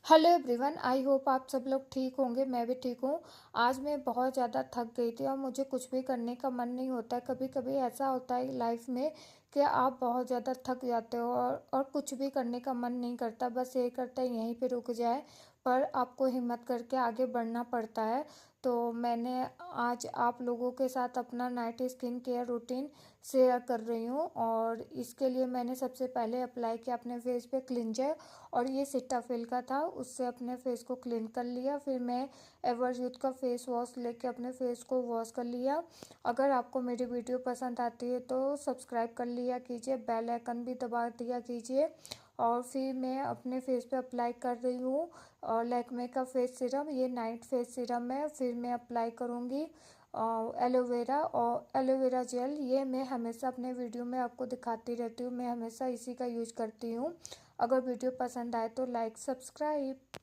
Hello everyone, I hope आप सब लोग ठीक होंगे। मैं भी ठीक हूँ। आज मैं बहुत ज़्यादा थक गई थी और मुझे कुछ भी करने का मन नहीं होता है। कभी कभी ऐसा होता है लाइफ में कि आप बहुत ज़्यादा थक जाते हो और कुछ भी करने का मन नहीं करता, बस ये करता है यहीं पे रुक जाए। पर आपको हिम्मत करके आगे बढ़ना पड़ता है। तो मैंने आज आप लोगों के साथ अपना night skin care routine share कर रही हूँ। और इसके लिए मैंने सबसे पहले अप्लाई किया अपने फेस पे क्लिंजर, और ये सिटाफिल का था, उससे अपने फेस को क्लीन कर लिया। फिर मैं एवर यूथ का फेस वॉश लेके अपने फेस को वॉश कर लिया। अगर आपको मेरी वीडियो पसंद आती है तो सब्सक्राइब कर लिया कीजिए, बेल आइकन भी दबा दिया कीजिए। और फिर मैं अपने फेस पे अप्लाई कर रही हूँ और लैक्मे का फेस सीरम, ये नाइट फेस सीरम है। फिर मैं अप्लाई करूँगी एलोवेरा और एलोवेरा जेल। ये मैं हमेशा अपने वीडियो में आपको दिखाती रहती हूँ, मैं हमेशा इसी का यूज करती हूँ। अगर वीडियो पसंद आए तो लाइक सब्सक्राइब।